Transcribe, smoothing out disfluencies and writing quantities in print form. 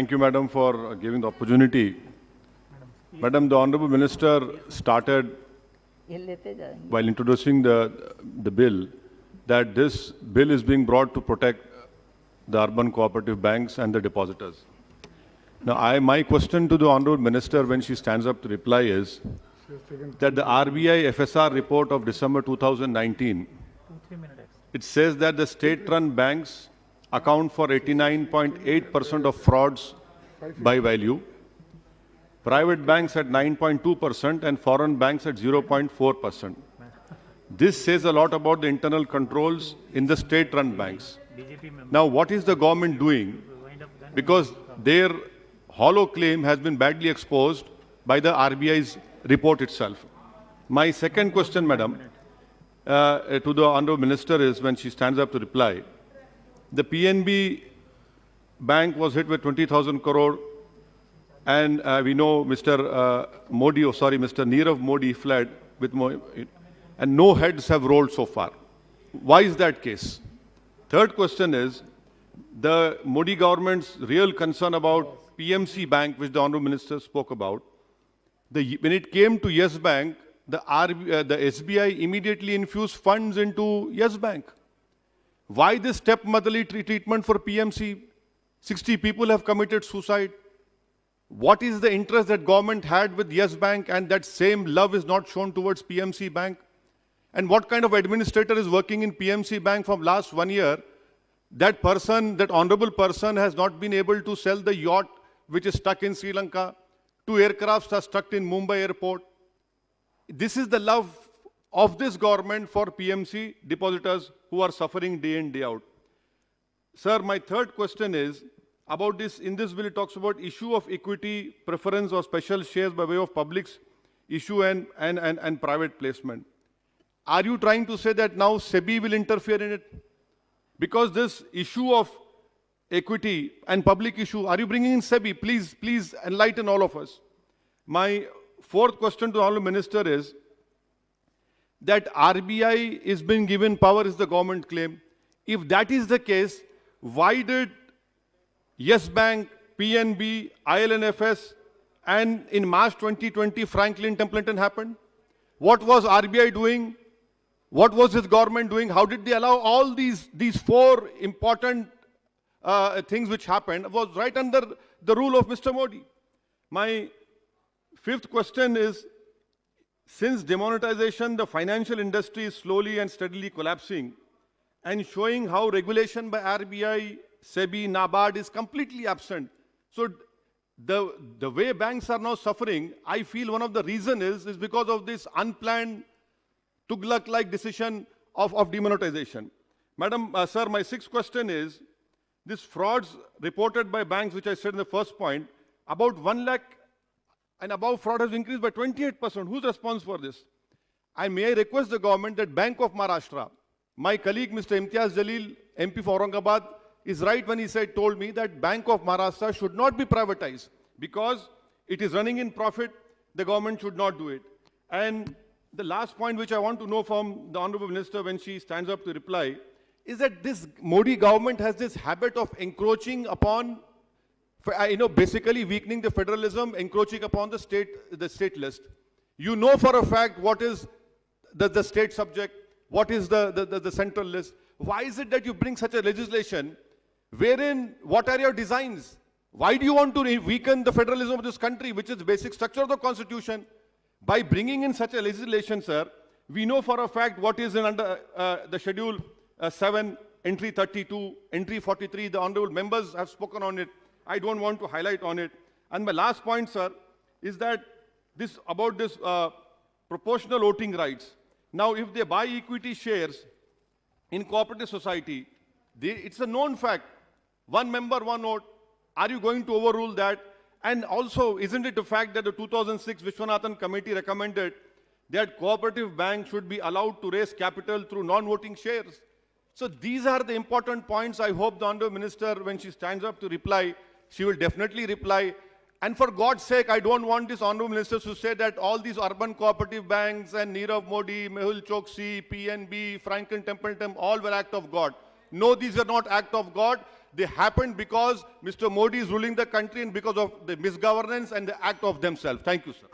Thank you, Madam, for giving the opportunity. Madam, the Honorable Minister started while introducing the bill that this bill is being brought to protect the urban cooperative banks and the depositors. Now, my question to the Honorable Minister when she stands up to reply is that the RBI FSR report of December 2019, it says that the state-run banks account for 89.8% of frauds by value, private banks at 9.2% and foreign banks at 0.4%. This says a lot about the internal controls in the state-run banks. Now, what is the government doing? Because their hollow claim has been badly exposed by the RBI's report itself. My second question, Madam, to the Honorable Minister is when she stands up to reply. The PNB bank was hit with 20,000 crore and we know Mr. Mr. Nirav Modi fled with and no heads have rolled so far. Why is that case? Third question is the Modi government's real concern about PMC Bank, which the Honorable Minister spoke about. When it came to Yes Bank, the SBI immediately infused funds into Yes Bank. Why this stepmotherly treatment for PMC? 60 people have committed suicide. What is the interest that government had with Yes Bank and that same love is not shown towards PMC Bank? And what kind of administrator is working in PMC Bank from last 1 year? That person, that honorable person has not been able to sell the yacht which is stuck in Sri Lanka. 2 aircrafts are stuck in Mumbai airport. This is the love of this government for PMC depositors who are suffering day in, day out. Sir, my third question is about this. In this bill, it talks about issue of equity, preference or special shares by way of public's issue and private placement. Are you trying to say that now SEBI will interfere in it? Because this issue of equity and public issue, are you bringing in SEBI? Please enlighten all of us. My fourth question to the Honorable Minister is that RBI is being given power is the government claim. If that is the case, why did Yes Bank, PNB, ILNFS, and in March 2020, Franklin Templeton happened? What was RBI doing? What was this government doing? How did they allow all these four important things which happened? Was right under the rule of Mr. Modi. My fifth question is, since demonetization, the financial industry is slowly and steadily collapsing and showing how regulation by RBI, SEBI, NABARD is completely absent. So the way banks are now suffering, I feel one of the reasons is because of this unplanned Tughlaq-like decision of demonetization. Madam, sir, my sixth question is, this frauds reported by banks, which I said in the first point, about 1 lakh and above fraud has increased by 28%. Who's responsible for this? And may I request the government that Bank of Maharashtra, my colleague Mr. Imtiaz Jalil, MP for Aurangabad, is right when he told me that Bank of Maharashtra should not be privatized because it is running in profit, the government should not do it. And the last point which I want to know from the Honorable Minister when she stands up to reply is that this Modi government has this habit of encroaching upon, basically weakening the federalism, encroaching upon the state list. You know for a fact what is the state subject, what is the central list. Why is it that you bring such a legislation wherein, what are your designs? Why do you want to weaken the federalism of this country, which is the basic structure of the constitution? By bringing in such a legislation, sir, we know for a fact what is under the Schedule 7, Entry 32, Entry 43. The honorable members have spoken on it. I don't want to highlight on it. And my last point, sir, is that about this proportional voting rights. Now, if they buy equity shares in cooperative society, it's a known fact. 1 member, 1 vote. Are you going to overrule that? And also, isn't it a fact that the 2006 Vishwanathan Committee recommended that cooperative banks should be allowed to raise capital through non-voting shares? So these are the important points. I hope the Honorable Minister, when she stands up to reply, she will definitely reply. And for God's sake, I don't want this Honorable Minister to say that all these urban cooperative banks and Nirav Modi, Mehul Choksi, PNB, Franklin Templeton, all were act of God. No, these are not act of God. They happened because Mr. Modi is ruling the country and because of the misgovernance and the act of themselves. Thank you, sir.